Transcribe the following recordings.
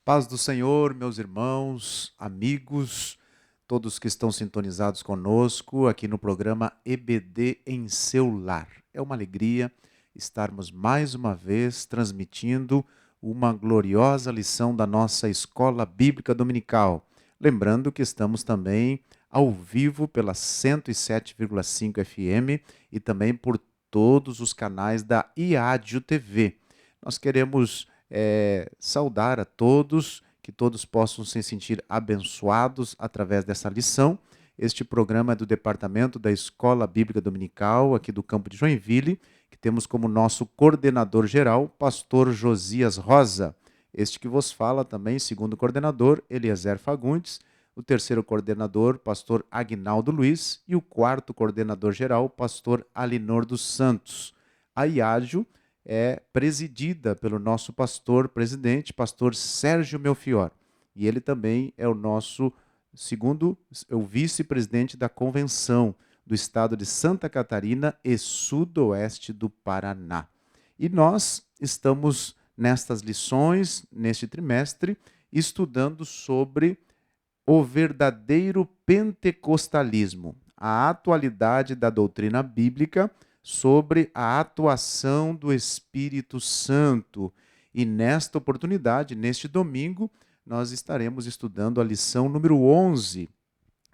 Paz do Senhor, meus irmãos, amigos, todos que estão sintonizados conosco aqui no programa EBD em seu lar. É uma alegria estarmos mais uma vez transmitindo uma gloriosa lição da nossa Escola Bíblica Dominical. Lembrando que estamos também ao vivo pela 107,5 FM e também por todos os canais da IADIO TV. Nós queremos saudar a todos, que todos possam se sentir abençoados através dessa lição. Este programa é do Departamento da Escola Bíblica Dominical, aqui do campo de Joinville, que temos como nosso coordenador geral, pastor Josias Rosa. Este que vos fala também, segundo coordenador, Eliezer Fagundes, o terceiro coordenador, pastor Agnaldo Luiz, e o quarto coordenador geral, pastor Alinor dos Santos. A IAGIO é presidida pelo nosso pastor-presidente, pastor Sérgio Melfior. E ele também é o nosso o vice-presidente da convenção do estado de Santa Catarina e sudoeste do Paraná. E nós estamos nestas lições, neste trimestre, estudando sobre o verdadeiro pentecostalismo, a atualidade da doutrina bíblica sobre a atuação do Espírito Santo. E nesta oportunidade, neste domingo, nós estaremos estudando a lição número 11,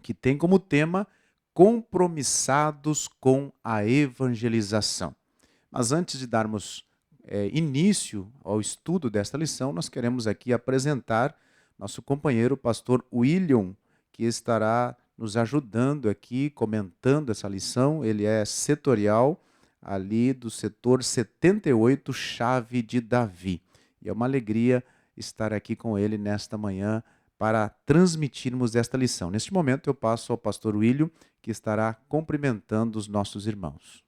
que tem como tema Compromissados com a Evangelização. Mas antes de darmos início ao estudo desta lição, nós queremos aqui apresentar nosso companheiro, pastor William, que estará nos ajudando aqui, comentando essa lição. Ele é setorial ali do setor 78, Chave de Davi. E é uma alegria estar aqui com ele nesta manhã para transmitirmos esta lição. Neste momento eu passo ao pastor William, que estará cumprimentando os nossos irmãos.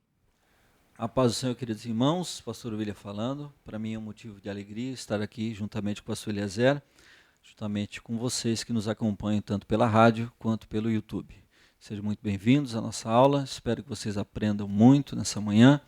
A paz do Senhor, queridos irmãos, pastor William falando. Para mim é um motivo de alegria estar aqui juntamente com o pastor Eliezer, juntamente com vocês que nos acompanham tanto pela rádio quanto pelo YouTube. Sejam muito bem-vindos à nossa aula, espero que vocês aprendam muito nessa manhã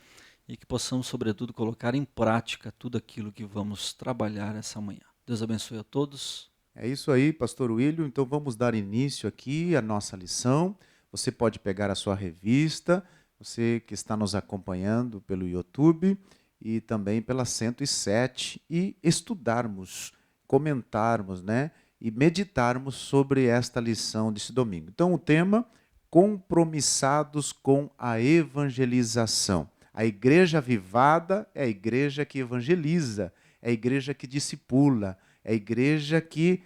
e que possamos, sobretudo, colocar em prática tudo aquilo que vamos trabalhar essa manhã. Deus abençoe a todos. É isso aí, pastor William. Então vamos dar início aqui à nossa lição. Você pode pegar a sua revista, você que está nos acompanhando pelo YouTube e também pela 107 e estudarmos, comentarmos, e meditarmos sobre esta lição desse domingo. Então o tema, compromissados com a evangelização. A igreja avivada é a igreja que evangeliza, é a igreja que discipula, é a igreja que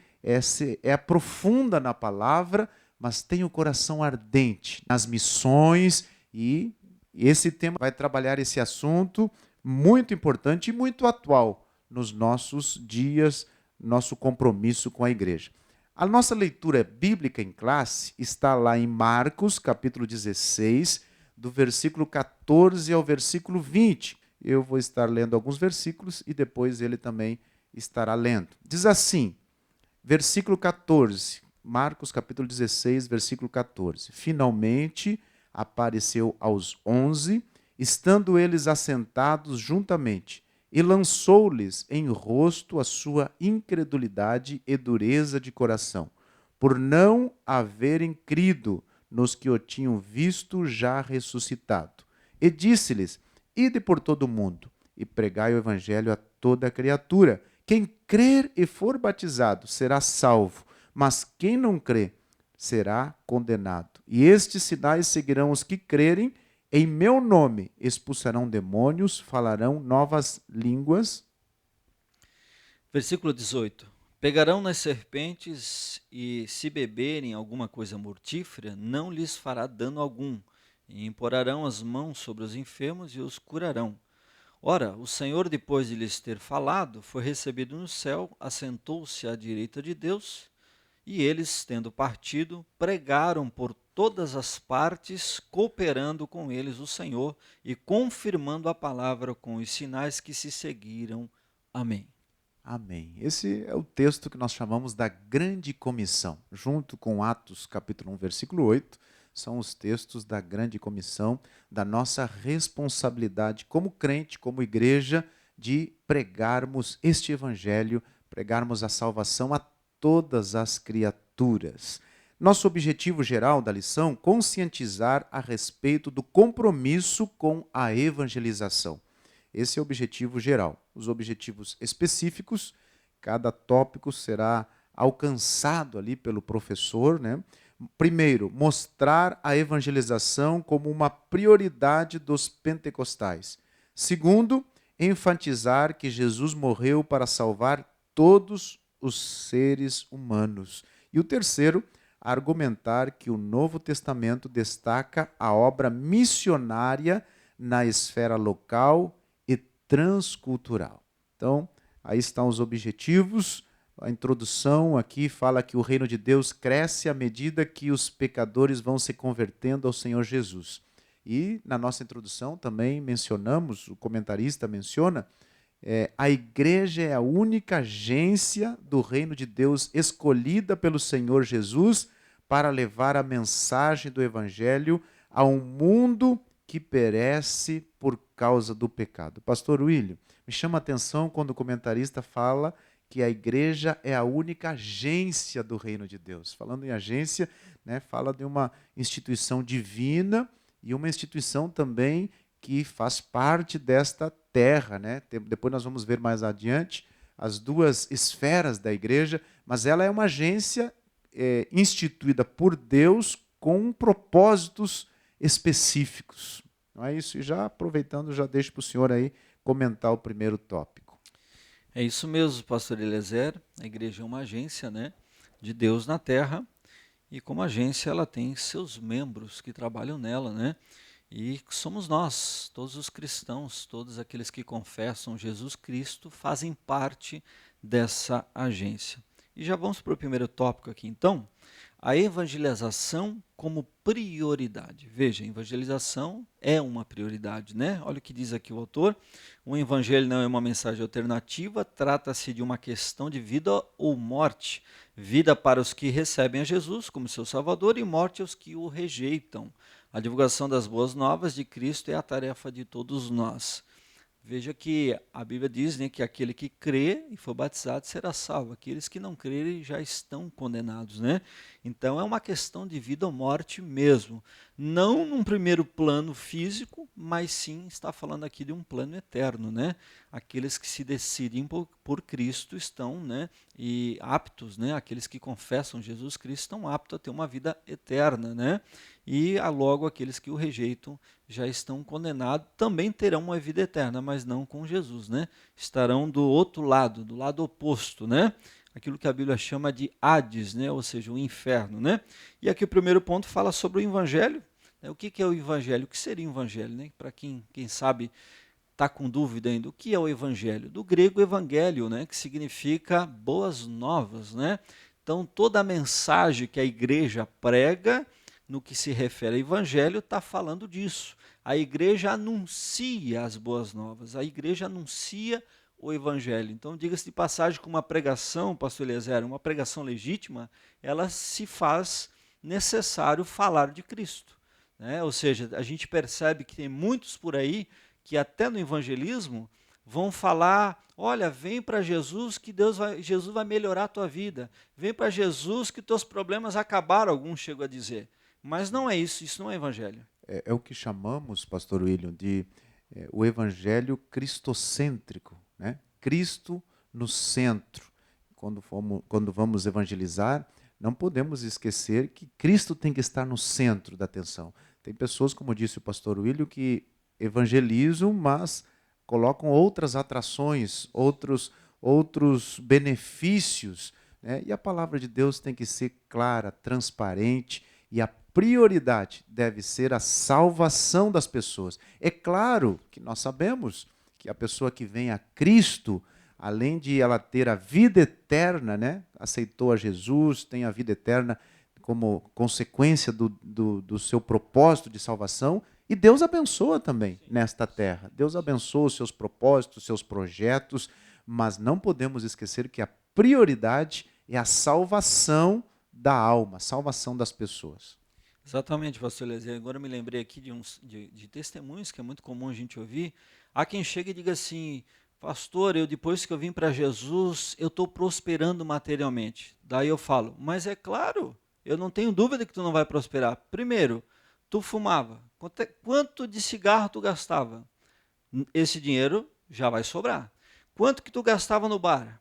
é profunda na palavra, mas tem o coração ardente nas missões, e esse tema vai trabalhar esse assunto muito importante e muito atual nos nossos dias, nosso compromisso com a igreja. A nossa leitura bíblica em classe está lá em Marcos, capítulo 16, do versículo 14 ao versículo 20. Eu vou estar lendo alguns versículos e depois ele também estará lendo. Diz assim, versículo 14, Marcos capítulo 16, versículo 14. Finalmente apareceu aos 11, estando eles assentados juntamente, e lançou-lhes em rosto a sua incredulidade e dureza de coração, por não haverem crido nos que o tinham visto já ressuscitado. E disse-lhes, ide por todo o mundo, e pregai o evangelho a toda criatura. Quem crer e for batizado será salvo, mas quem não crê será condenado. E estes sinais seguirão os que crerem. Em meu nome expulsarão demônios, falarão novas línguas. Versículo 18. Pegarão nas serpentes e, se beberem alguma coisa mortífera, não lhes fará dano algum, e imporarão as mãos sobre os enfermos e os curarão. Ora, o Senhor, depois de lhes ter falado, foi recebido no céu, assentou-se à direita de Deus, e eles, tendo partido, pregaram por todas as partes, cooperando com eles o Senhor e confirmando a palavra com os sinais que se seguiram. Amém. Amém. Esse é o texto que nós chamamos da Grande Comissão, junto com Atos capítulo 1, versículo 8, são os textos da Grande Comissão, da nossa responsabilidade como crente, como igreja, de pregarmos este evangelho pregarmos a salvação a todas as criaturas. Nosso objetivo geral da lição, conscientizar a respeito do compromisso com a evangelização. Esse é o objetivo geral. Os objetivos específicos, cada tópico será alcançado ali pelo professor, né? Primeiro, mostrar a evangelização como uma prioridade dos pentecostais. Segundo, enfatizar que Jesus morreu para salvar todos os seres humanos. E o terceiro, argumentar que o Novo Testamento destaca a obra missionária na esfera local e transcultural. Então, aí estão os objetivos. A introdução aqui fala que o reino de Deus cresce à medida que os pecadores vão se convertendo ao Senhor Jesus. E na nossa introdução também mencionamos, o comentarista menciona, a igreja é a única agência do reino de Deus escolhida pelo Senhor Jesus para levar a mensagem do evangelho a um mundo que perece por causa do pecado. Pastor William, me chama a atenção quando o comentarista fala que a igreja é a única agência do reino de Deus. Falando em agência, né, fala de uma instituição divina e uma instituição também que faz parte desta terra, né? Depois nós vamos ver mais adiante as duas esferas da igreja, mas ela é uma agência instituída por Deus com propósitos específicos. Não é isso? E já aproveitando, já deixo para o senhor aí comentar o primeiro tópico. É isso mesmo, pastor Eliezer. A igreja é uma agência, né, de Deus na terra, e como agência ela tem seus membros que trabalham nela, né? E somos nós, todos os cristãos, todos aqueles que confessam Jesus Cristo fazem parte dessa agência. E já vamos para o primeiro tópico aqui então, a evangelização como prioridade. Veja, a evangelização é uma prioridade, né? Olha o que diz aqui o autor. O evangelho não é uma mensagem alternativa, trata-se de uma questão de vida ou morte. Vida para os que recebem a Jesus como seu Salvador e morte aos que o rejeitam. A divulgação das boas novas de Cristo é a tarefa de todos nós. Veja que a Bíblia diz, né, que aquele que crê e for batizado será salvo. Aqueles que não crerem já estão condenados, né? Então é uma questão de vida ou morte mesmo. Não num primeiro plano físico, mas sim está falando aqui de um plano eterno, né? Aqueles que se decidem por Cristo estão, né, e aptos, né? Aqueles que confessam Jesus Cristo estão aptos a ter uma vida eterna, né? E logo aqueles que o rejeitam já estão condenados, também terão uma vida eterna, mas não com Jesus, né? Estarão do outro lado, do lado oposto, né? Aquilo que a Bíblia chama de Hades, né? Ou seja, o inferno, né? E aqui o primeiro ponto fala sobre o Evangelho, né? O que é o Evangelho? O que seria o Evangelho, né? Para quem sabe está com dúvida ainda, o que é o Evangelho? Do grego Evangelho, né? Que significa boas novas, né? Então toda a mensagem que a igreja prega no que se refere ao Evangelho, está falando disso. A igreja anuncia as boas novas, a igreja anuncia o Evangelho. Então, diga-se de passagem, com uma pregação, pastor Eliezer, uma pregação legítima, ela se faz necessário falar de Cristo, né? Ou seja, a gente percebe que tem muitos por aí que até no evangelismo vão falar, olha, vem para Jesus que Jesus vai melhorar a tua vida. Vem para Jesus que teus problemas acabaram, alguns chegam a dizer. Mas não é isso, isso não é evangelho. É o que chamamos, pastor William, de o evangelho cristocêntrico, né? Cristo no centro. Quando vamos evangelizar, não podemos esquecer que Cristo tem que estar no centro da atenção. Tem pessoas, como disse o pastor William, que evangelizam, mas colocam outras atrações, outros benefícios, né? E a palavra de Deus tem que ser clara, transparente, e a prioridade deve ser a salvação das pessoas. É claro que nós sabemos que a pessoa que vem a Cristo, além de ela ter a vida eterna, né? Aceitou a Jesus, tem a vida eterna como consequência do seu propósito de salvação, e Deus abençoa também nesta terra. Deus abençoa os seus propósitos, os seus projetos, mas não podemos esquecer que a prioridade é a salvação da alma, a salvação das pessoas. Exatamente, pastor Eliezer. Agora eu me lembrei aqui de testemunhos que é muito comum a gente ouvir. Há quem chegue e diga assim, pastor, depois que eu vim para Jesus, eu estou prosperando materialmente. Daí eu falo, mas é claro, eu não tenho dúvida que tu não vai prosperar. Primeiro, tu fumava. Quanto de cigarro tu gastava? Esse dinheiro já vai sobrar. Quanto que tu gastava no bar?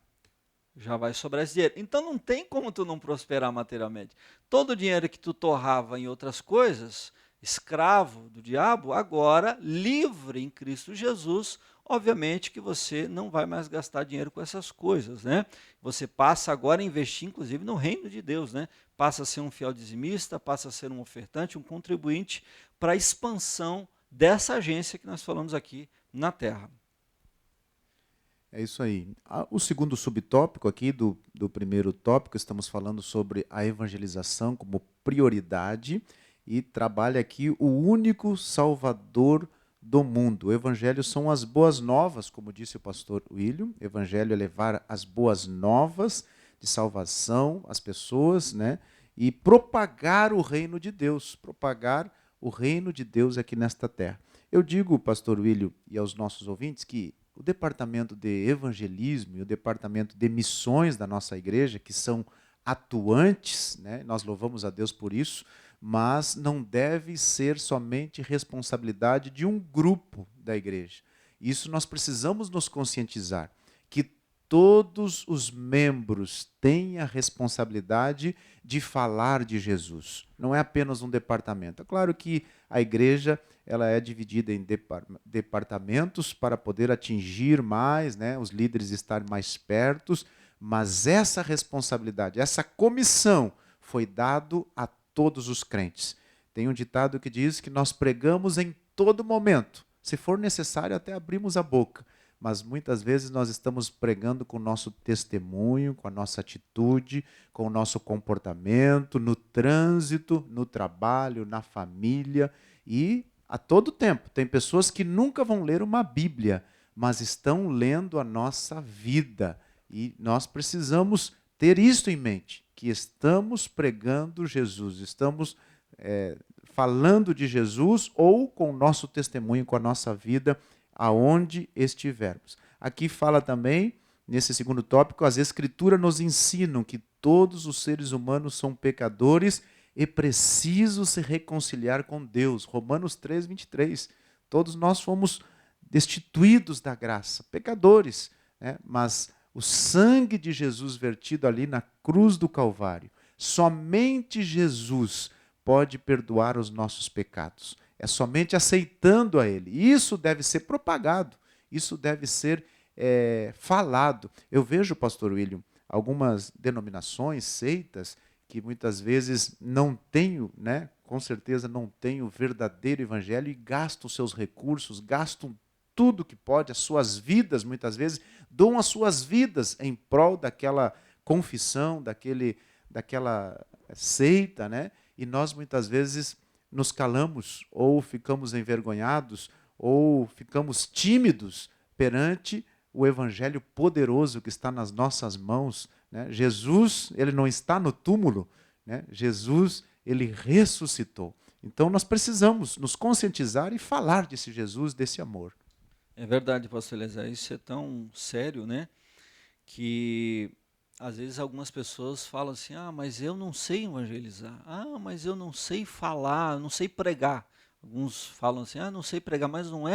Já vai sobrar esse dinheiro. Então não tem como tu não prosperar materialmente. Todo o dinheiro que tu torrava em outras coisas, escravo do diabo, agora livre em Cristo Jesus, obviamente que você não vai mais gastar dinheiro com essas coisas, né? Você passa agora a investir inclusive no reino de Deus, né? Passa a ser um fiel dizimista, passa a ser um ofertante, um contribuinte para a expansão dessa agência que nós falamos aqui na terra. É isso aí. O segundo subtópico aqui do primeiro tópico, estamos falando sobre a evangelização como prioridade e trabalha aqui o único Salvador do mundo. O Evangelho são as boas novas, como disse o pastor William. O Evangelho é levar as boas novas de salvação às pessoas, né? E propagar o reino de Deus, propagar o reino de Deus aqui nesta terra. Eu digo, pastor William, e aos nossos ouvintes, que o departamento de evangelismo e o departamento de missões da nossa igreja, que são atuantes, né? Nós louvamos a Deus por isso, mas não deve ser somente responsabilidade de um grupo da igreja. Isso nós precisamos nos conscientizar, que todos os membros têm a responsabilidade de falar de Jesus. Não é apenas um departamento. É claro que a igreja ela é dividida em departamentos para poder atingir mais, né, os líderes estarem mais perto, mas essa responsabilidade, essa comissão foi dado a todos os crentes. Tem um ditado que diz que nós pregamos em todo momento. Se for necessário, até abrimos a boca. Mas muitas vezes nós estamos pregando com o nosso testemunho, com a nossa atitude, com o nosso comportamento, no trânsito, no trabalho, na família e a todo tempo. Tem pessoas que nunca vão ler uma Bíblia, mas estão lendo a nossa vida. E nós precisamos ter isso em mente, que estamos pregando Jesus, estamos falando de Jesus ou com o nosso testemunho, com a nossa vida, aonde estivermos. Aqui fala também, nesse segundo tópico, as Escrituras nos ensinam que todos os seres humanos são pecadores e precisam se reconciliar com Deus. Romanos 3, 23. Todos nós fomos destituídos da graça, pecadores, né? Mas o sangue de Jesus vertido ali na cruz do Calvário, somente Jesus pode perdoar os nossos pecados. É somente aceitando a Ele. Isso deve ser propagado, isso deve ser falado. Eu vejo, pastor William, algumas denominações, seitas, que muitas vezes não têm, né, com certeza não têm o verdadeiro evangelho e gastam seus recursos, gastam tudo que pode, as suas vidas, muitas vezes, doam as suas vidas em prol daquela confissão, daquela seita, né? E nós muitas vezes nos calamos, ou ficamos envergonhados, ou ficamos tímidos perante o evangelho poderoso que está nas nossas mãos, né? Jesus, ele não está no túmulo, né? Jesus, ele ressuscitou. Então nós precisamos nos conscientizar e falar desse Jesus, desse amor. É verdade, pastor Eliezer, isso é tão sério, né? Que às vezes algumas pessoas falam assim, mas eu não sei evangelizar, mas eu não sei falar, eu não sei pregar. Alguns falam assim, não sei pregar, mas não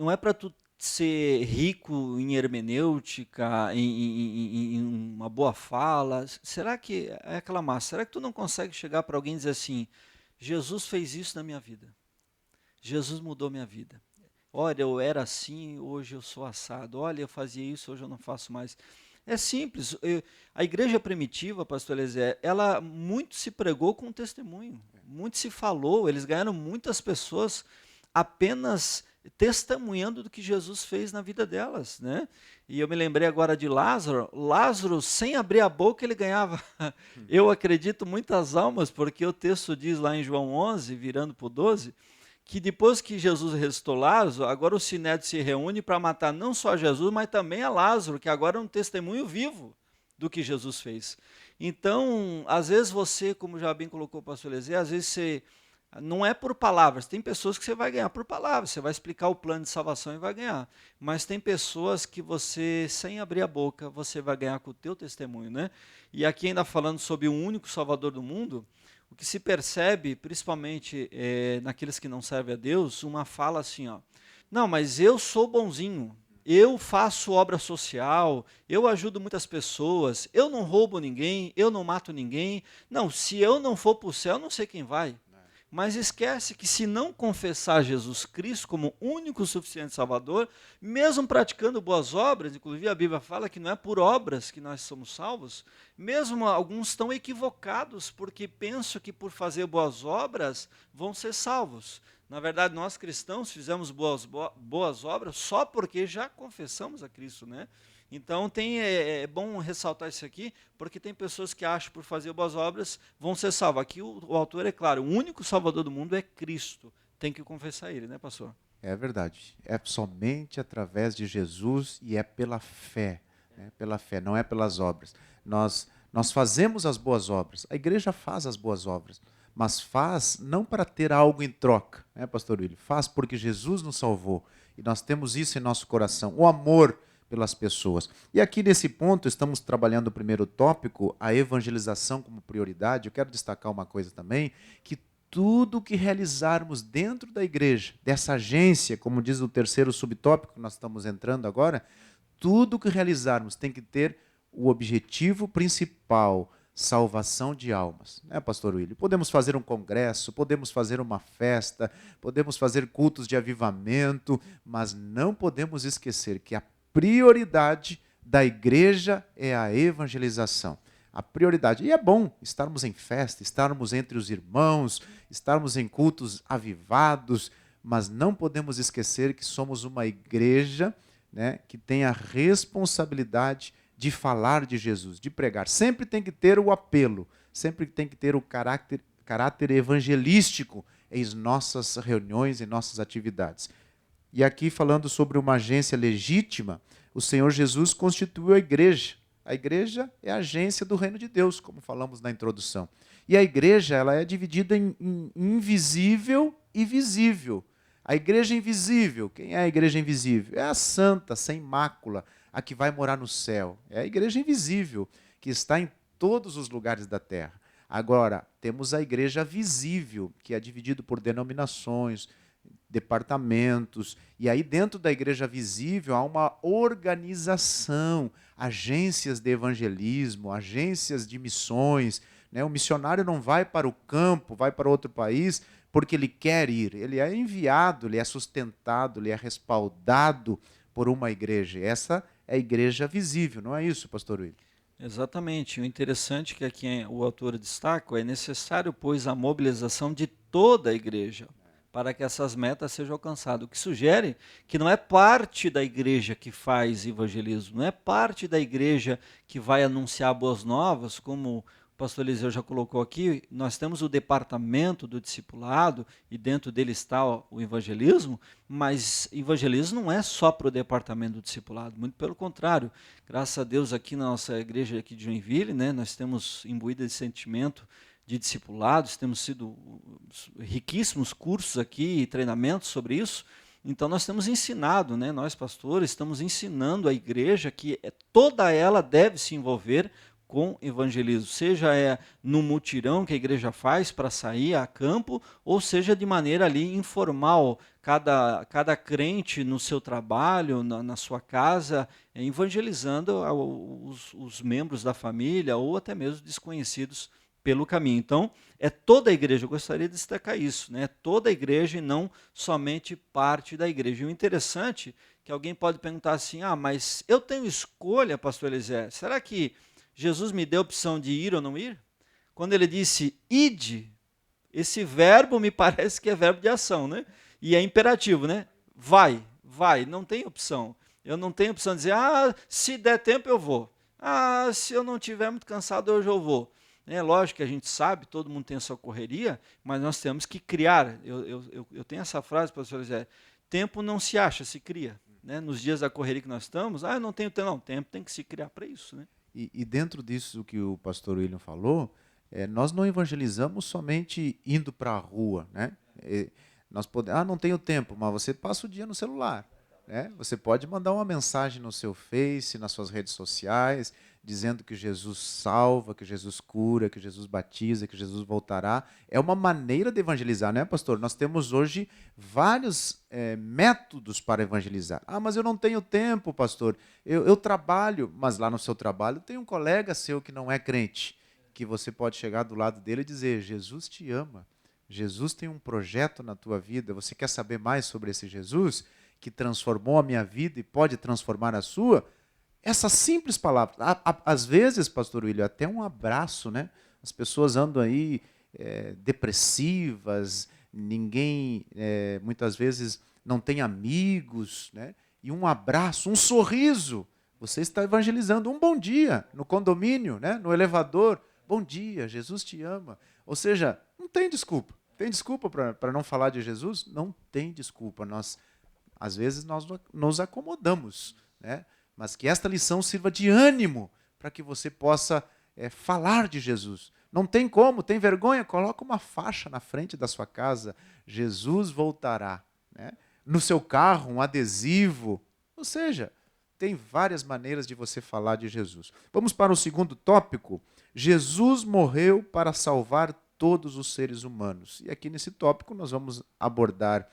é para tu ser rico em hermenêutica, em uma boa fala. Será que é aquela massa? Será que tu não consegue chegar para alguém e dizer assim, Jesus fez isso na minha vida, Jesus mudou minha vida. Olha, eu era assim, hoje eu sou assado. Olha, eu fazia isso, hoje eu não faço mais. É simples. A igreja primitiva, pastor Eliezer, ela muito se pregou com testemunho. Muito se falou. Eles ganharam muitas pessoas apenas testemunhando do que Jesus fez na vida delas, né? E eu me lembrei agora de Lázaro. Lázaro, sem abrir a boca, ele ganhava, eu acredito, muitas almas, porque o texto diz lá em João 11, virando para o 12, que depois que Jesus ressuscitou Lázaro, agora o Sinédrio se reúne para matar não só Jesus, mas também a Lázaro, que agora é um testemunho vivo do que Jesus fez. Então, às vezes você, como já bem colocou o pastor Eliezer, às vezes você Não é por palavras. Tem pessoas que você vai ganhar por palavras, você vai explicar o plano de salvação e vai ganhar. Mas tem pessoas que você, sem abrir a boca, você vai ganhar com o teu testemunho, né? E aqui ainda falando sobre o único Salvador do mundo, o que se percebe, principalmente naqueles que não servem a Deus, uma fala assim, ó, não, mas eu sou bonzinho, eu faço obra social, eu ajudo muitas pessoas, eu não roubo ninguém, eu não mato ninguém. Não, se eu não for para o céu, não sei quem vai. Mas esquece que se não confessar Jesus Cristo como único e suficiente Salvador, mesmo praticando boas obras, inclusive a Bíblia fala que não é por obras que nós somos salvos, mesmo alguns estão equivocados porque pensam que por fazer boas obras vão ser salvos. Na verdade, nós cristãos fizemos boas obras só porque já confessamos a Cristo, né? Então é bom ressaltar isso aqui, porque tem pessoas que acham que por fazer boas obras vão ser salvos. Aqui o autor é claro, o único Salvador do mundo é Cristo. Tem que confessar ele, né, pastor? É verdade. É somente através de Jesus e é pela fé. Né? Pela fé, não é pelas obras. Nós fazemos as boas obras. A igreja faz as boas obras. Mas faz não para ter algo em troca, né, pastor William? Faz porque Jesus nos salvou. E nós temos isso em nosso coração. O amor pelas pessoas. E aqui nesse ponto, estamos trabalhando o primeiro tópico, a evangelização como prioridade. Eu quero destacar uma coisa também, que tudo que realizarmos dentro da igreja, dessa agência, como diz o terceiro subtópico que nós estamos entrando agora, tudo que realizarmos tem que ter o objetivo principal, salvação de almas. Né, pastor William? Podemos fazer um congresso, podemos fazer uma festa, podemos fazer cultos de avivamento, mas não podemos esquecer que a prioridade da igreja é a evangelização. A prioridade. E é bom estarmos em festa, estarmos entre os irmãos, estarmos em cultos avivados, mas não podemos esquecer que somos uma igreja, né, que tem a responsabilidade de falar de Jesus, de pregar. Sempre tem que ter o apelo, sempre tem que ter o caráter evangelístico em nossas reuniões, em nossas atividades. E aqui, falando sobre uma agência legítima, o Senhor Jesus constituiu a igreja. A igreja é a agência do reino de Deus, como falamos na introdução. E a igreja ela é dividida em invisível e visível. A igreja invisível, quem é a igreja invisível? É a santa, sem mácula, a que vai morar no céu. É a igreja invisível, que está em todos os lugares da terra. Agora, temos a igreja visível, que é dividido por denominações, departamentos, e aí dentro da igreja visível há uma organização, agências de evangelismo, agências de missões, né? O missionário não vai para o campo, vai para outro país porque ele quer ir, ele é enviado, ele é sustentado, ele é respaldado por uma igreja. Essa é a igreja visível, não é isso, pastor William? Exatamente. O interessante que aqui o autor destaca é necessário, pois, a mobilização de toda a igreja para que essas metas sejam alcançadas. O que sugere que não é parte da igreja que faz evangelismo, não é parte da igreja que vai anunciar boas novas, como o pastor Eliseu já colocou aqui. Nós temos o departamento do discipulado e dentro dele está o evangelismo, mas evangelismo não é só para o departamento do discipulado, muito pelo contrário. Graças a Deus aqui na nossa igreja aqui de Joinville, né, nós temos imbuída de sentimento de discipulados, temos sido riquíssimos cursos aqui e treinamentos sobre isso. Então nós temos ensinado, né, nós pastores estamos ensinando a igreja que toda ela deve se envolver com evangelismo, seja no mutirão que a igreja faz para sair a campo, ou seja de maneira ali informal, cada crente no seu trabalho, na sua casa, evangelizando os membros da família ou até mesmo desconhecidos pelo caminho. Então, é toda a igreja, eu gostaria de destacar isso, né? Toda a igreja e não somente parte da igreja. E o interessante é que alguém pode perguntar assim, mas eu tenho escolha, pastor Eliseu, será que Jesus me deu a opção de ir ou não ir? Quando ele disse, ide, esse verbo me parece que é verbo de ação, né? E é imperativo, né? Vai, não tem opção. Eu não tenho opção de dizer, se der tempo eu vou. Se eu não estiver muito cansado, hoje eu vou. É lógico que a gente sabe, todo mundo tem a sua correria, mas nós temos que criar. Eu tenho essa frase, pastor José, tempo não se acha, se cria. Né? Nos dias da correria que nós estamos, eu não tenho tempo, não, tempo tem que se criar para isso. Né? E dentro disso que o pastor William falou, Nós não evangelizamos somente indo para a rua, né? Não tenho tempo, mas você passa o dia no celular, né? Você pode mandar uma mensagem no seu Face, nas suas redes sociais, dizendo que Jesus salva, que Jesus cura, que Jesus batiza, que Jesus voltará. É uma maneira de evangelizar, não é, pastor? Nós temos hoje vários métodos para evangelizar. Ah, mas eu não tenho tempo, pastor. Eu trabalho, mas lá no seu trabalho tem um colega seu que não é crente, que você pode chegar do lado dele e dizer: Jesus te ama. Jesus tem um projeto na tua vida. Você quer saber mais sobre esse Jesus que transformou a minha vida e pode transformar a sua? Essas simples palavras. Às vezes, pastor William, até um abraço, né? As pessoas andam aí depressivas, ninguém, muitas vezes, não tem amigos, né? E um abraço, um sorriso. Você está evangelizando. Um bom dia no condomínio, né? No elevador. Bom dia, Jesus te ama. Ou seja, não tem desculpa. Tem desculpa para não falar de Jesus? Não tem desculpa. Às vezes, nós nos acomodamos, né? Mas que esta lição sirva de ânimo para que você possa falar de Jesus. Não tem como, tem vergonha? Coloca uma faixa na frente da sua casa. Jesus voltará, né? No seu carro, um adesivo. Ou seja, tem várias maneiras de você falar de Jesus. Vamos para o segundo tópico. Jesus morreu para salvar todos os seres humanos. E aqui nesse tópico nós vamos abordar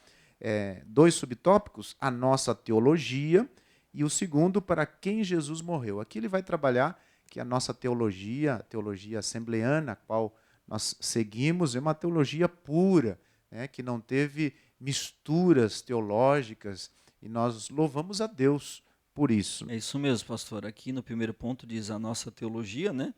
dois subtópicos: a nossa teologia e o segundo, para quem Jesus morreu. Aqui ele vai trabalhar que a nossa teologia, a teologia assembleana, a qual nós seguimos, é uma teologia pura, né, que não teve misturas teológicas, e nós louvamos a Deus por isso. É isso mesmo, pastor. Aqui no primeiro ponto diz a nossa teologia, né?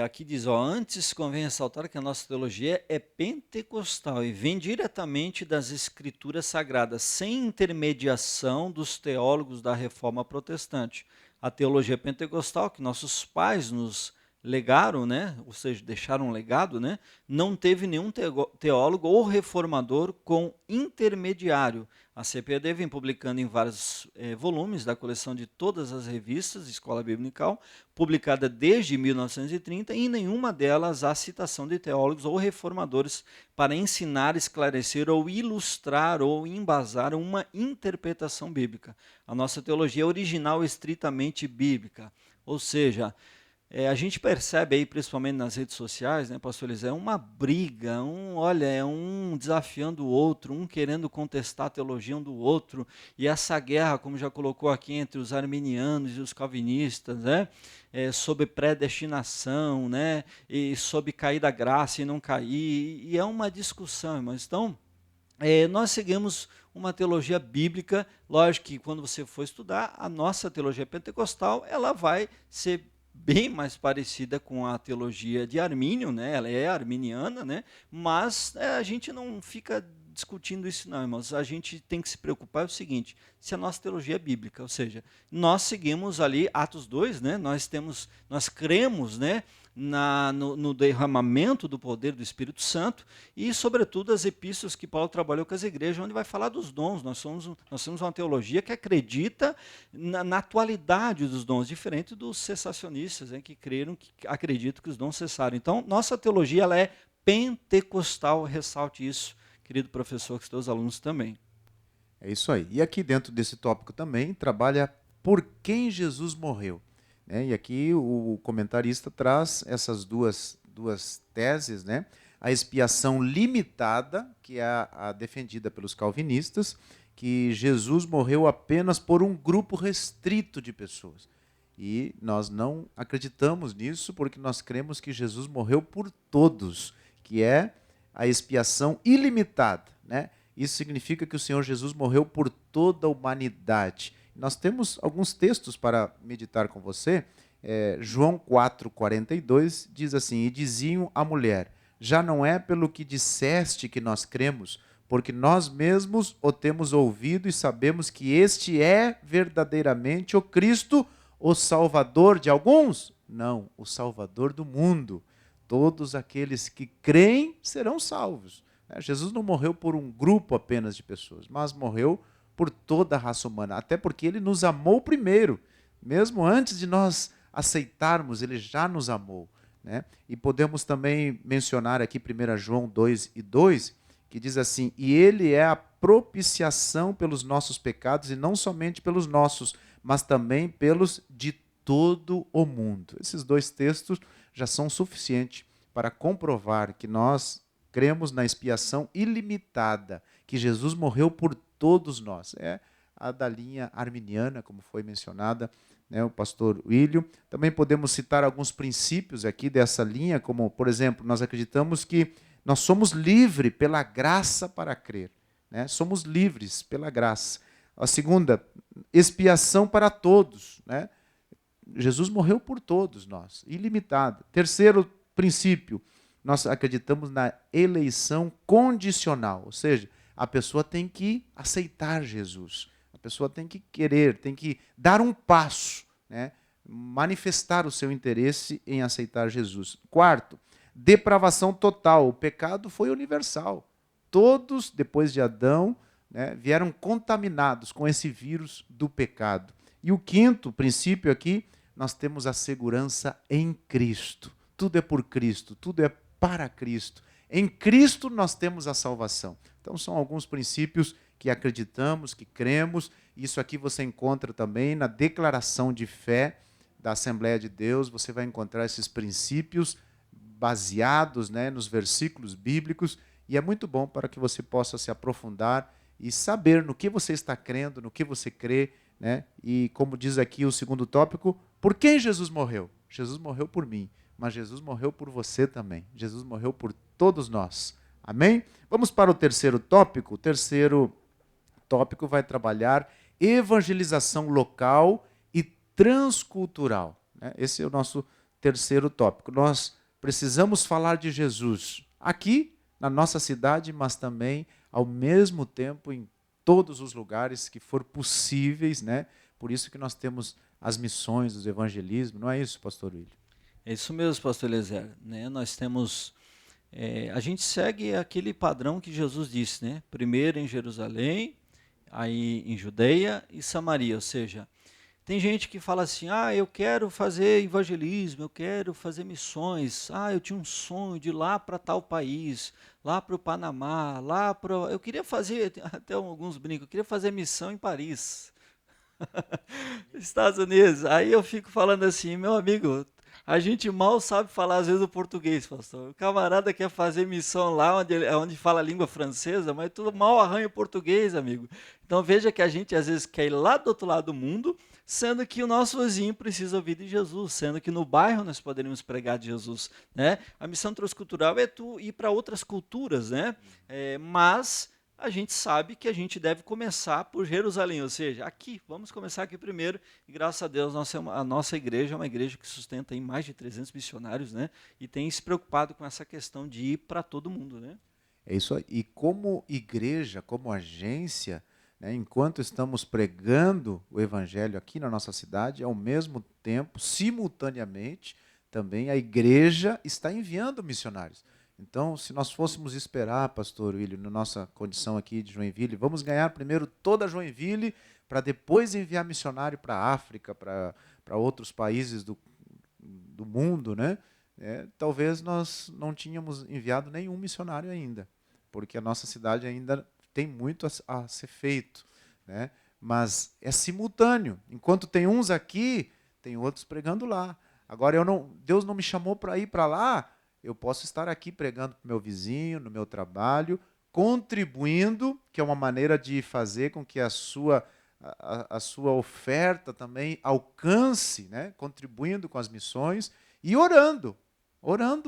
Aqui diz, antes convém ressaltar que a nossa teologia é pentecostal e vem diretamente das escrituras sagradas, sem intermediação dos teólogos da reforma protestante. A teologia pentecostal, que nossos pais nos legaram, né, ou seja, deixaram um legado, né, não teve nenhum teólogo ou reformador com intermediário. A CPAD vem publicando em vários volumes da coleção de todas as revistas de Escola Bíblica, publicada desde 1930, e em nenhuma delas há citação de teólogos ou reformadores para ensinar, esclarecer ou ilustrar ou embasar uma interpretação bíblica. A nossa teologia é original estritamente bíblica, ou seja, a gente percebe aí, principalmente nas redes sociais, né, pastor Eliseu, uma briga, um desafiando o outro, um querendo contestar a teologia um do outro, e essa guerra, como já colocou aqui, entre os arminianos e os calvinistas, né, sobre predestinação, né, e sobre cair da graça e não cair, e é uma discussão, irmãos. Então, nós seguimos uma teologia bíblica. Lógico que quando você for estudar, a nossa teologia pentecostal, ela vai ser bem mais parecida com a teologia de Armínio, né? Ela é arminiana, né? Mas a gente não fica discutindo isso não, irmãos. A gente tem que se preocupar o seguinte: se a nossa teologia é bíblica, ou seja, nós seguimos ali Atos 2, né? Nós cremos, né, no derramamento do poder do Espírito Santo e, sobretudo, as epístolas que Paulo trabalhou com as igrejas, onde vai falar dos dons. Nós temos uma teologia que acredita na atualidade dos dons, diferente dos cessacionistas, né, que acreditam que os dons cessaram. Então, nossa teologia ela é pentecostal, ressalte isso, querido professor, que seus alunos também. É isso aí. E aqui dentro desse tópico também trabalha por quem Jesus morreu. E aqui o comentarista traz essas duas teses, né? A expiação limitada, que é a defendida pelos calvinistas, que Jesus morreu apenas por um grupo restrito de pessoas. E nós não acreditamos nisso, porque nós cremos que Jesus morreu por todos, que é a expiação ilimitada, né? Isso significa que o Senhor Jesus morreu por toda a humanidade. Nós temos alguns textos para meditar com você. João 4,42 diz assim: e diziam à mulher: já não é pelo que disseste que nós cremos, porque nós mesmos o temos ouvido e sabemos que este é verdadeiramente o Cristo, o Salvador de alguns? Não, o Salvador do mundo. Todos aqueles que creem serão salvos. Jesus não morreu por um grupo apenas de pessoas, mas morreu por toda a raça humana, até porque ele nos amou primeiro. Mesmo antes de nós aceitarmos, ele já nos amou. né? E podemos também mencionar aqui 1 João 2:2, que diz assim: e ele é a propiciação pelos nossos pecados, e não somente pelos nossos, mas também pelos de todo o mundo. Esses dois textos já são suficientes para comprovar que nós cremos na expiação ilimitada, que Jesus morreu por todos nós. É a da linha arminiana, como foi mencionada, né, o pastor Willio. Também podemos citar alguns princípios aqui dessa linha, como, por exemplo, nós acreditamos que nós somos livres pela graça para crer, né? Somos livres pela graça. A segunda, expiação para todos, né? Jesus morreu por todos nós, ilimitado. Terceiro princípio, nós acreditamos na eleição condicional, ou seja, a pessoa tem que aceitar Jesus, a pessoa tem que querer, tem que dar um passo, né? Manifestar o seu interesse em aceitar Jesus. Quarto, depravação total, o pecado foi universal. Todos, depois de Adão, né, vieram contaminados com esse vírus do pecado. E o quinto princípio aqui, nós temos a segurança em Cristo. Tudo é por Cristo, tudo é para Cristo. Em Cristo nós temos a salvação. Então são alguns princípios que acreditamos, que cremos. Isso aqui você encontra também na declaração de fé da Assembleia de Deus. Você vai encontrar esses princípios baseados, né, nos versículos bíblicos. E é muito bom para que você possa se aprofundar e saber no que você está crendo, no que você crê, né? E como diz aqui o segundo tópico, por quem Jesus morreu? Jesus morreu por mim, mas Jesus morreu por você também. Jesus morreu por todos nós. Amém? Vamos para o terceiro tópico. O terceiro tópico vai trabalhar evangelização local e transcultural, né? Esse é o nosso terceiro tópico. Nós precisamos falar de Jesus aqui na nossa cidade, mas também ao mesmo tempo em todos os lugares que for possíveis, né? Por isso que nós temos as missões, os evangelismos, não é isso, pastor William? É isso mesmo, pastor Eliezer, né? Nós temos, a gente segue aquele padrão que Jesus disse, né? Primeiro em Jerusalém, aí em Judeia e Samaria, ou seja, tem gente que fala assim, eu quero fazer evangelismo, eu quero fazer missões, eu tinha um sonho de ir lá para tal país, lá para o Panamá, lá para... Eu queria fazer, até alguns brincam, eu queria fazer missão em Paris, Estados Unidos. Aí eu fico falando assim, meu amigo, a gente mal sabe falar às vezes o português, pastor. O camarada quer fazer missão lá onde fala a língua francesa, mas tudo mal arranha o português, amigo. Então veja que a gente às vezes quer ir lá do outro lado do mundo, sendo que o nosso vizinho precisa ouvir de Jesus, sendo que no bairro nós poderíamos pregar de Jesus, né? A missão transcultural é tu ir para outras culturas, né? Mas a gente sabe que a gente deve começar por Jerusalém, ou seja, aqui, vamos começar aqui primeiro, e graças a Deus a nossa igreja é uma igreja que sustenta aí mais de 300 missionários, né, e tem se preocupado com essa questão de ir para todo mundo, né. É isso aí. E como igreja, como agência, né, enquanto estamos pregando o evangelho aqui na nossa cidade, ao mesmo tempo, simultaneamente, também a igreja está enviando missionários. Então, se nós fôssemos esperar, pastor William, na nossa condição aqui de Joinville, vamos ganhar primeiro toda Joinville para depois enviar missionário para a África, para outros países do mundo, né? Talvez nós não tínhamos enviado nenhum missionário ainda, porque a nossa cidade ainda tem muito a ser feito, né? Mas é simultâneo. Enquanto tem uns aqui, tem outros pregando lá. Agora, Deus não me chamou para ir para lá, eu posso estar aqui pregando para o meu vizinho, no meu trabalho, contribuindo, que é uma maneira de fazer com que a sua oferta também alcance, né? Contribuindo com as missões e orando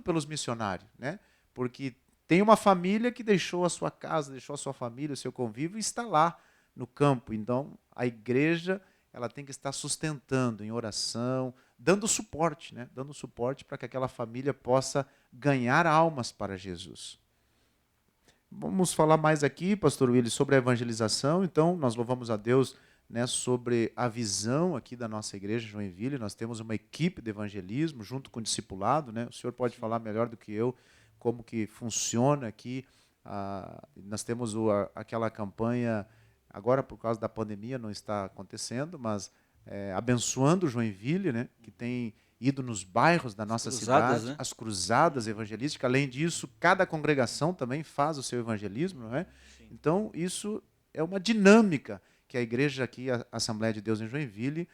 pelos missionários, né? Porque tem uma família que deixou a sua casa, deixou a sua família, o seu convívio e está lá no campo. Então, a igreja, ela tem que estar sustentando em oração, dando suporte, né? Dando suporte para que aquela família possa ganhar almas para Jesus. Vamos falar mais aqui, pastor Willis, sobre a evangelização. Então, nós louvamos a Deus, né, sobre a visão aqui da nossa igreja Joinville. Nós temos uma equipe de evangelismo junto com o discipulado, né? O senhor pode falar melhor do que eu como que funciona aqui. Nós temos aquela campanha, agora por causa da pandemia não está acontecendo, mas abençoando Joinville, né, que tem ido nos bairros da nossa cruzadas, cidade, né? as cruzadas evangelísticas. Além disso, cada congregação também faz o seu evangelismo, não é? Sim. Então, isso é uma dinâmica que a igreja aqui, a Assembleia de Deus em Joinville,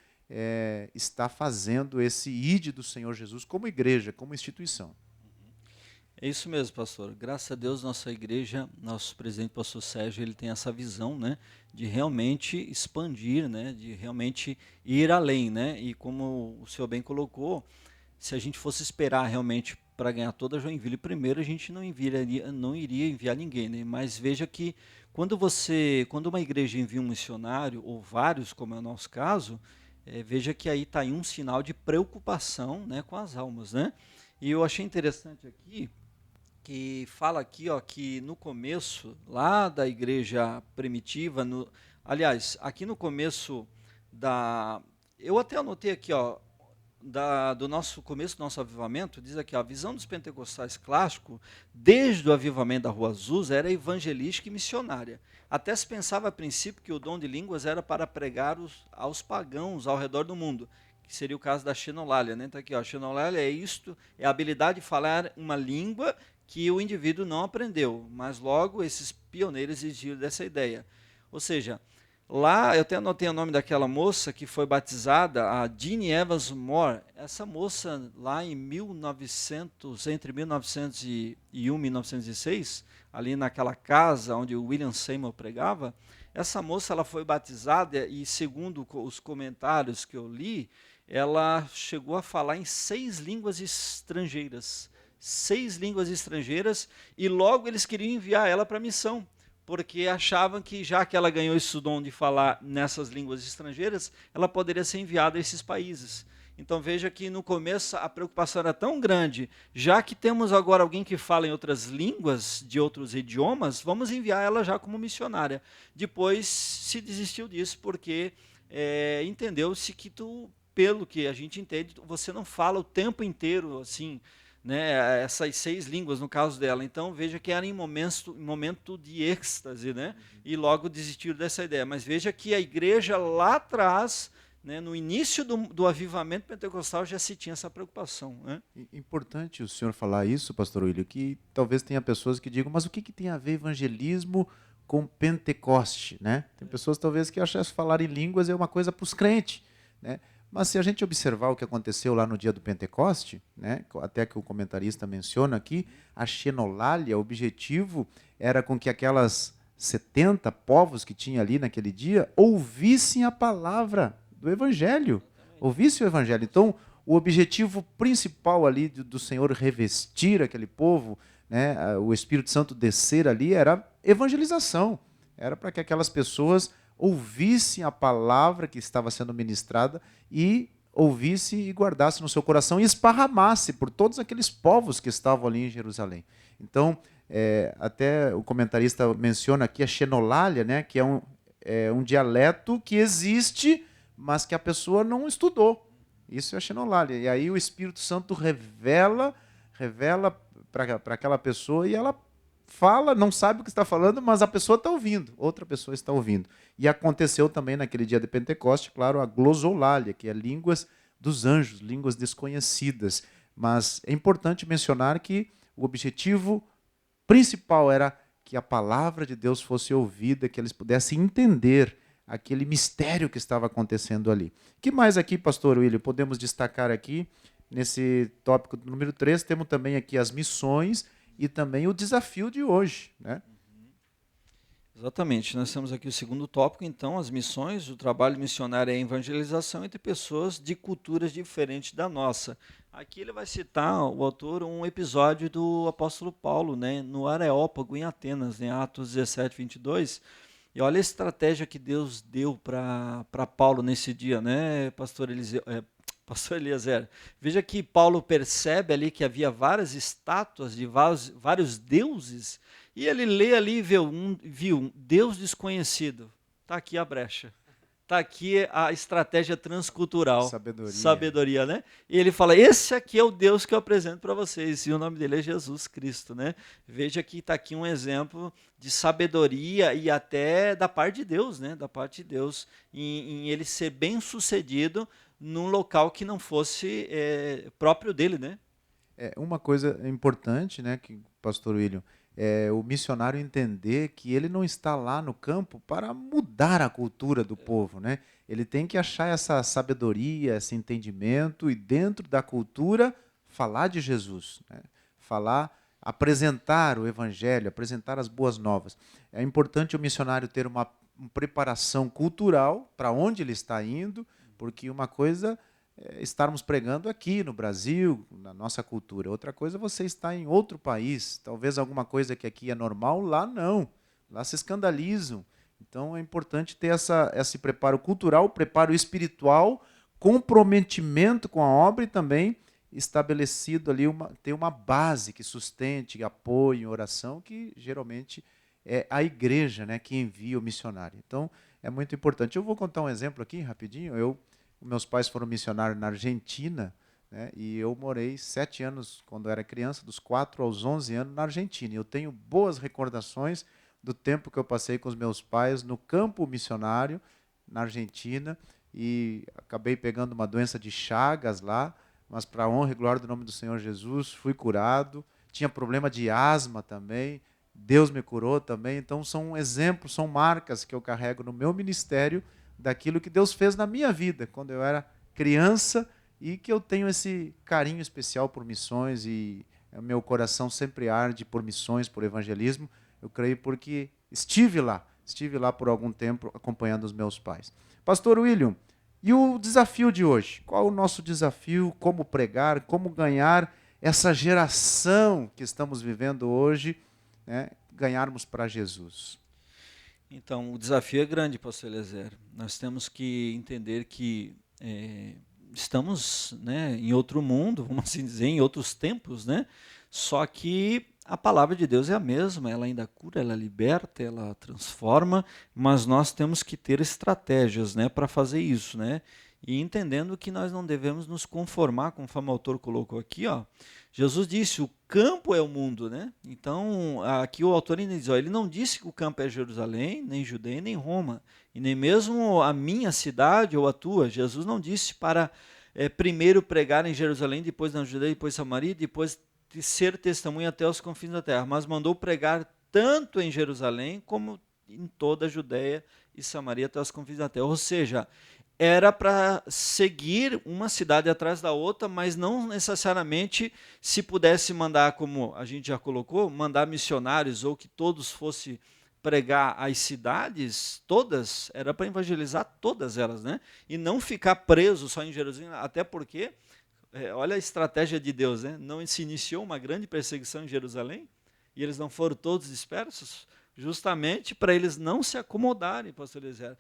está fazendo esse ide do Senhor Jesus como igreja, como instituição. É isso mesmo, pastor. Graças a Deus, nossa igreja, nosso presidente, pastor Sérgio, ele tem essa visão, né, de realmente expandir, né, de realmente ir além, né, e como o senhor bem colocou, se a gente fosse esperar realmente para ganhar toda a Joinville primeiro, a gente não iria enviar ninguém, né, mas veja que quando uma igreja envia um missionário, ou vários, como é o nosso caso, veja que aí está aí um sinal de preocupação, né, com as almas, né, e eu achei interessante aqui, que fala aqui, ó, que no começo, lá da igreja primitiva, aliás, aqui no começo eu até anotei aqui, ó, do nosso começo do nosso avivamento, diz aqui, ó, a visão dos pentecostais clássicos, desde o avivamento da Rua Azusa, era evangelística e missionária. Até se pensava a princípio que o dom de línguas era para pregar aos pagãos ao redor do mundo, que seria o caso da xenolalia, né? Tá aqui, ó, xenolalia é a habilidade de falar uma língua que o indivíduo não aprendeu, mas logo esses pioneiros exigiram dessa ideia. Ou seja, lá, eu até anotei o nome daquela moça que foi batizada, a Jeanne Evans Moore. Essa moça, lá em 1900, entre 1901 e 1906, ali naquela casa onde o William Seymour pregava, essa moça ela foi batizada e, segundo os comentários que eu li, ela chegou a falar em 6 línguas estrangeiras. 6 línguas estrangeiras, e logo eles queriam enviar ela para a missão, porque achavam que, já que ela ganhou esse dom de falar nessas línguas estrangeiras, ela poderia ser enviada a esses países. Então veja que no começo a preocupação era tão grande, já que temos agora alguém que fala em outras línguas, de outros idiomas, vamos enviar ela já como missionária. Depois se desistiu disso, porque entendeu-se que pelo que a gente entende, você não fala o tempo inteiro assim, né, essas 6 línguas no caso dela. Então veja que era em momento de êxtase, né? E logo desistiram dessa ideia. Mas veja que a igreja lá atrás, né, no início do avivamento pentecostal, já se tinha essa preocupação, né? Importante o senhor falar isso, pastor William, que talvez tenha pessoas que digam, mas o que tem a ver evangelismo com Pentecoste, né? Tem pessoas talvez que acham que falar em línguas é uma coisa para os crentes, né? Mas se a gente observar o que aconteceu lá no dia do Pentecoste, né, até que o comentarista menciona aqui, a xenolalia, o objetivo era com que aquelas 70 povos que tinha ali naquele dia ouvissem a palavra do Evangelho, ouvissem o Evangelho. Então, o objetivo principal ali do Senhor revestir aquele povo, né, o Espírito Santo descer ali, era evangelização, era para que aquelas pessoas ouvissem a palavra que estava sendo ministrada e ouvisse e guardasse no seu coração e esparramasse por todos aqueles povos que estavam ali em Jerusalém. Então, até o comentarista menciona aqui a xenolalia, né, que é um dialeto que existe, mas que a pessoa não estudou. Isso é a xenolalia. E aí o Espírito Santo revela para aquela pessoa e ela fala, não sabe o que está falando, mas a pessoa está ouvindo, outra pessoa está ouvindo. E aconteceu também naquele dia de Pentecoste, claro, a glosolalia, que é línguas dos anjos, línguas desconhecidas. Mas é importante mencionar que o objetivo principal era que a palavra de Deus fosse ouvida, que eles pudessem entender aquele mistério que estava acontecendo ali. O que mais aqui, pastor William, podemos destacar aqui, nesse tópico número 3, temos também aqui as missões e também o desafio de hoje, né? Exatamente, nós temos aqui o segundo tópico, então, as missões, o trabalho missionário é a evangelização entre pessoas de culturas diferentes da nossa. Aqui ele vai citar, o autor, um episódio do apóstolo Paulo, né, no Areópago, em Atenas, em Atos 17, 22, e olha a estratégia que Deus deu para Paulo nesse dia, né, pastor Eliezer. Veja que Paulo percebe ali que havia várias estátuas de vários deuses, e ele lê ali e viu um Deus desconhecido. Está aqui a brecha. Está aqui a estratégia transcultural. Sabedoria, né? E ele fala, esse aqui é o Deus que eu apresento para vocês, e o nome dele é Jesus Cristo, né? Veja que está aqui um exemplo de sabedoria e até da parte de Deus, né? Da parte de Deus, em ele ser bem sucedido num local que não fosse próprio dele, né? Uma coisa importante, né, que pastor William, é o missionário entender que ele não está lá no campo para mudar a cultura do povo, né? Ele tem que achar essa sabedoria, esse entendimento e dentro da cultura falar de Jesus, né? Falar, apresentar o evangelho, apresentar as boas novas. É importante o missionário ter uma preparação cultural para onde ele está indo, porque uma coisa estarmos pregando aqui no Brasil, na nossa cultura. Outra coisa é você estar em outro país. Talvez alguma coisa que aqui é normal, lá não. Lá se escandalizam. Então é importante ter esse preparo cultural, preparo espiritual, comprometimento com a obra e também estabelecido ali, ter uma base que sustente, apoio, oração, que geralmente é a igreja, né, que envia o missionário. Então é muito importante. Eu vou contar um exemplo aqui rapidinho. Meus pais foram missionários na Argentina, né, e eu morei 7 anos, quando eu era criança, dos 4 aos 11 anos, na Argentina. Eu tenho boas recordações do tempo que eu passei com os meus pais no campo missionário, na Argentina, e acabei pegando uma doença de Chagas lá, mas para a honra e glória do nome do Senhor Jesus, fui curado. Tinha problema de asma também, Deus me curou também. Então são exemplos, são marcas que eu carrego no meu ministério, daquilo que Deus fez na minha vida, quando eu era criança, e que eu tenho esse carinho especial por missões, e meu coração sempre arde por missões, por evangelismo. Eu creio porque estive lá por algum tempo acompanhando os meus pais. Pastor William, e o desafio de hoje? Qual é o nosso desafio? Como pregar? Como ganhar essa geração que estamos vivendo hoje, né, ganharmos para Jesus? Então, o desafio é grande, pastor Eliezer. Nós temos que entender que estamos, né, em outro mundo, vamos assim dizer, em outros tempos, né? Só que a palavra de Deus é a mesma, ela ainda cura, ela liberta, ela transforma, mas nós temos que ter estratégias, né, para fazer isso, né? E entendendo que nós não devemos nos conformar, conforme o autor colocou aqui, ó. Jesus disse, o campo é o mundo, né? Então, aqui o autor ainda diz, ó, ele não disse que o campo é Jerusalém, nem Judeia, nem Roma, e nem mesmo a minha cidade ou a tua. Jesus não disse para primeiro pregar em Jerusalém, depois na Judeia, depois em Samaria, depois de ser testemunha até os confins da terra, mas mandou pregar tanto em Jerusalém como em toda a Judeia e Samaria até os confins da terra. Ou seja, era para seguir uma cidade atrás da outra, mas não necessariamente se pudesse mandar, como a gente já colocou, mandar missionários ou que todos fossem pregar as cidades todas, era para evangelizar todas elas, né? E não ficar preso só em Jerusalém, até porque, olha a estratégia de Deus, né? Não se iniciou uma grande perseguição em Jerusalém e eles não foram todos dispersos, justamente para eles não se acomodarem, pastor Eliezer,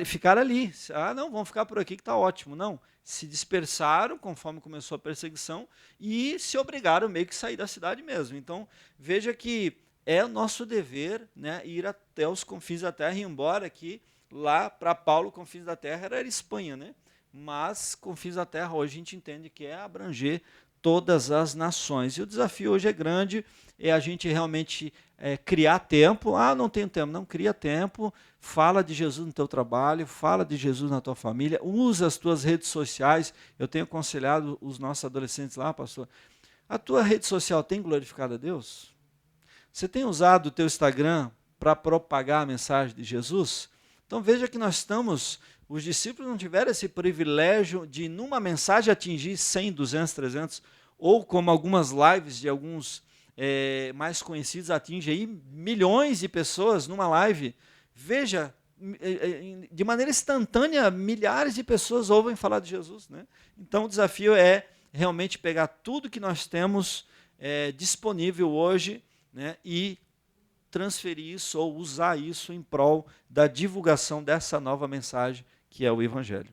ficar ali. Ah, não, vamos ficar por aqui que está ótimo. Não, se dispersaram conforme começou a perseguição e se obrigaram meio que a sair da cidade mesmo. Então, veja que é o nosso dever, né, ir até os confins da terra, embora que lá para Paulo, confins da terra era Espanha, né? Mas confins da terra hoje a gente entende que é abranger todas as nações. E o desafio hoje é grande, é a gente realmente criar tempo. Ah, não tenho tempo. Não, cria tempo, fala de Jesus no teu trabalho, fala de Jesus na tua família, usa as tuas redes sociais. Eu tenho aconselhado os nossos adolescentes lá, pastor, a tua rede social tem glorificado a Deus? Você tem usado o teu Instagram para propagar a mensagem de Jesus? Então veja que nós estamos, os discípulos não tiveram esse privilégio de numa mensagem atingir 100, 200, 300, ou como algumas lives de alguns mais conhecidos atingem aí milhões de pessoas numa live. Veja, de maneira instantânea, milhares de pessoas ouvem falar de Jesus, né? Então o desafio é realmente pegar tudo que nós temos disponível hoje, né, e transferir isso ou usar isso em prol da divulgação dessa nova mensagem que é o Evangelho.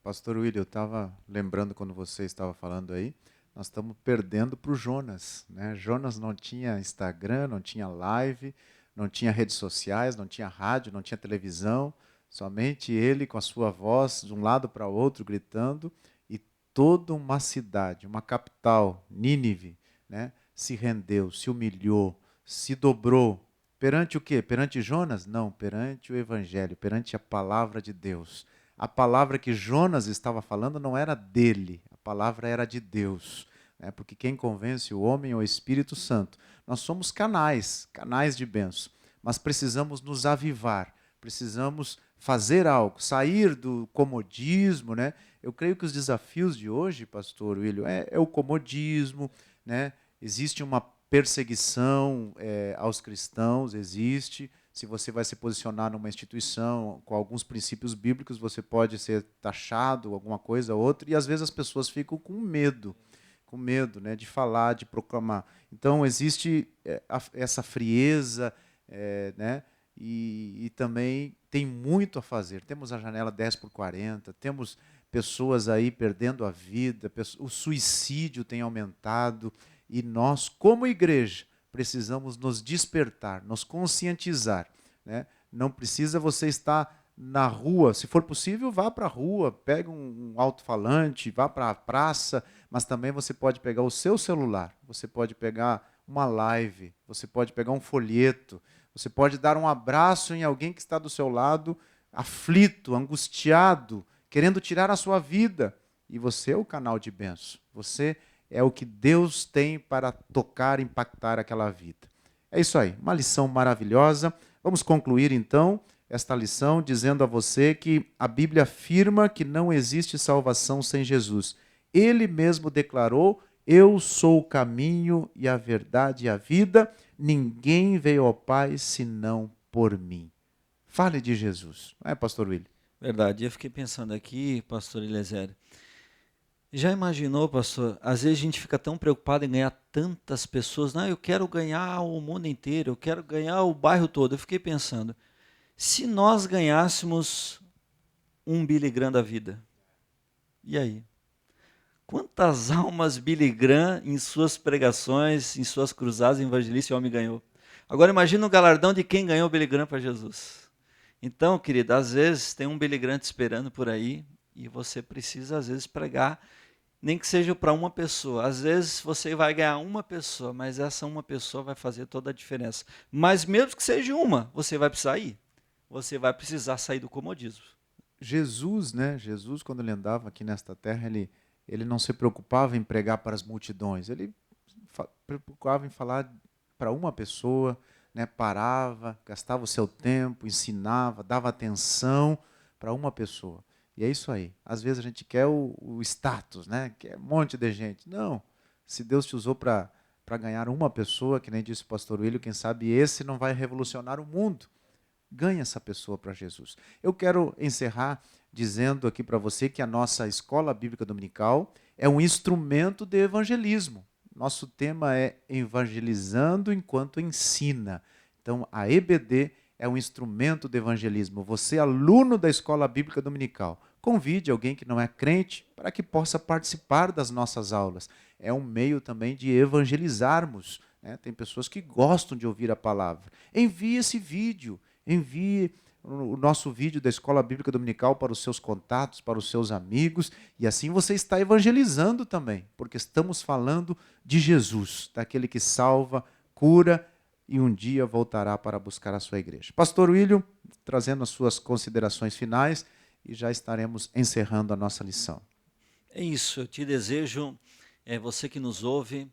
Pastor William, eu estava lembrando quando você estava falando aí, nós estamos perdendo para o Jonas, né? Jonas não tinha Instagram, não tinha live, não tinha redes sociais, não tinha rádio, não tinha televisão, somente ele com a sua voz de um lado para o outro gritando, e toda uma cidade, uma capital, Nínive, né, se rendeu, se humilhou, se dobrou. Perante o quê? Perante Jonas? Não, perante o Evangelho, perante a palavra de Deus. a palavra que Jonas estava falando não era dele, a palavra era de Deus. Né? Porque quem convence o homem é o Espírito Santo. Nós somos canais de bênção, mas precisamos nos avivar, precisamos fazer algo, sair do comodismo, né? Eu creio que os desafios de hoje, pastor William, é o comodismo, né? Existe uma perseguição aos cristãos, existe. Se você vai se posicionar numa instituição com alguns princípios bíblicos, você pode ser taxado, alguma coisa ou outra, e às vezes as pessoas ficam com medo, né, de falar, de proclamar. Então existe essa frieza, né? E também tem muito a fazer. Temos a janela 10 por 40, temos pessoas aí perdendo a vida, o suicídio tem aumentado, e nós, como igreja, precisamos nos despertar, nos conscientizar. Né? Não precisa você estar na rua, se for possível, vá para a rua, pegue um alto-falante, vá para a praça, mas também você pode pegar o seu celular, você pode pegar uma live, você pode pegar um folheto, você pode dar um abraço em alguém que está do seu lado, aflito, angustiado, querendo tirar a sua vida. E você é o canal de bênção. Você é o que Deus tem para tocar, impactar aquela vida. É isso aí, uma lição maravilhosa. Vamos concluir então esta lição dizendo a você que a Bíblia afirma que não existe salvação sem Jesus. Ele mesmo declarou: eu sou o caminho e a verdade e a vida. Ninguém veio ao Pai senão por mim. Fale de Jesus, não é, pastor William? Verdade. Eu fiquei pensando aqui, pastor Eliezer. Já imaginou, pastor? Às vezes a gente fica tão preocupado em ganhar tantas pessoas. Não, eu quero ganhar o mundo inteiro, eu quero ganhar o bairro todo. Eu fiquei pensando, se nós ganhássemos um Billy Graham da vida, e aí? Quantas almas Billy Graham em suas pregações, em suas cruzadas evangelistas, o homem ganhou? Agora imagina o galardão de quem ganhou o Billy Graham para Jesus. Então, querido, às vezes tem um Billy Graham te esperando por aí e você precisa, às vezes, pregar, nem que seja para uma pessoa. Às vezes você vai ganhar uma pessoa, mas essa uma pessoa vai fazer toda a diferença. Mas mesmo que seja uma, você vai precisar ir. Você vai precisar sair do comodismo. Jesus, né? Jesus, quando ele andava aqui nesta terra, ele não se preocupava em pregar para as multidões. Ele preocupava em falar para uma pessoa, né? Parava, gastava o seu tempo, ensinava, dava atenção para uma pessoa. E é isso aí. Às vezes a gente quer o status, né? Quer um monte de gente. Não. Se Deus te usou para ganhar uma pessoa, que nem disse o pastor William, quem sabe esse não vai revolucionar o mundo. Ganhe essa pessoa para Jesus. Eu quero encerrar dizendo aqui para você que a nossa Escola Bíblica Dominical é um instrumento de evangelismo. Nosso tema é evangelizando enquanto ensina. Então, a EBD é um instrumento de evangelismo. Você, aluno da Escola Bíblica Dominical, convide alguém que não é crente para que possa participar das nossas aulas. É um meio também de evangelizarmos. Né? Tem pessoas que gostam de ouvir a palavra. Envie esse vídeo. Envie o nosso vídeo da Escola Bíblica Dominical para os seus contatos, para os seus amigos, e assim você está evangelizando também, porque estamos falando de Jesus, daquele que salva, cura e um dia voltará para buscar a sua igreja. Pastor William, trazendo as suas considerações finais e já estaremos encerrando a nossa lição. É isso, eu te desejo, você que nos ouve,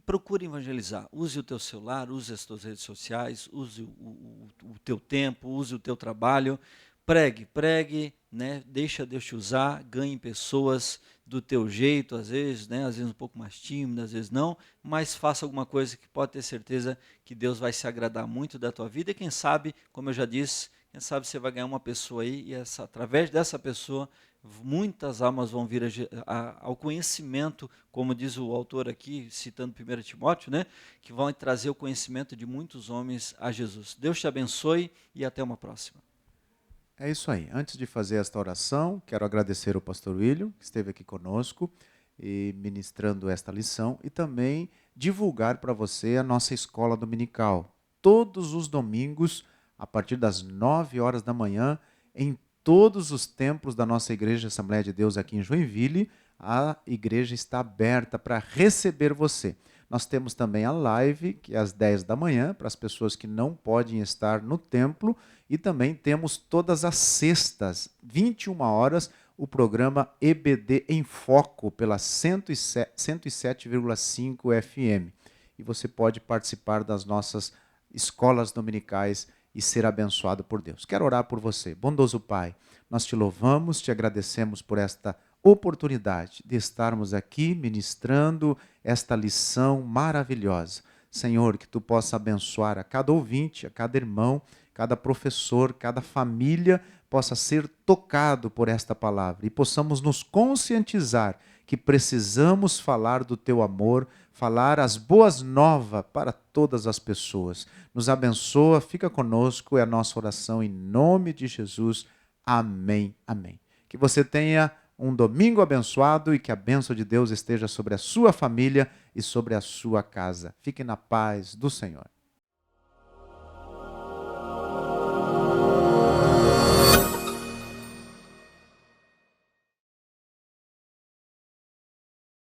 procure evangelizar. Use o teu celular, use as tuas redes sociais, use o teu tempo, use o teu trabalho. Pregue, né? Deixa Deus te usar, ganhe pessoas do teu jeito, às vezes um pouco mais tímido, às vezes não, mas faça alguma coisa que pode ter certeza que Deus vai se agradar muito da tua vida e quem sabe, como eu já disse, quem sabe você vai ganhar uma pessoa aí e através dessa pessoa muitas almas vão vir ao conhecimento, como diz o autor aqui, citando 1 Timóteo, né, que vão trazer o conhecimento de muitos homens a Jesus. Deus te abençoe e até uma próxima. É isso aí. Antes de fazer esta oração, quero agradecer ao pastor William, que esteve aqui conosco, e ministrando esta lição, e também divulgar para você a nossa escola dominical. Todos os domingos, a partir das 9 horas da manhã, em todos os templos da nossa Igreja Assembleia de Deus aqui em Joinville, a igreja está aberta para receber você. Nós temos também a live, que é às 10 da manhã, para as pessoas que não podem estar no templo. E também temos todas as sextas, 21 horas, o programa EBD em Foco, pela 107,5 FM. E você pode participar das nossas escolas dominicais e ser abençoado por Deus. Quero orar por você. Bondoso Pai, nós te louvamos, te agradecemos por esta oportunidade de estarmos aqui ministrando esta lição maravilhosa. Senhor, que tu possa abençoar a cada ouvinte, a cada irmão, cada professor, cada família possa ser tocado por esta palavra e possamos nos conscientizar que precisamos falar do teu amor, falar as boas novas para todas as pessoas. Nos abençoa, fica conosco, é a nossa oração em nome de Jesus. Amém, amém. Que você tenha um domingo abençoado e que a bênção de Deus esteja sobre a sua família e sobre a sua casa. Fique na paz do Senhor.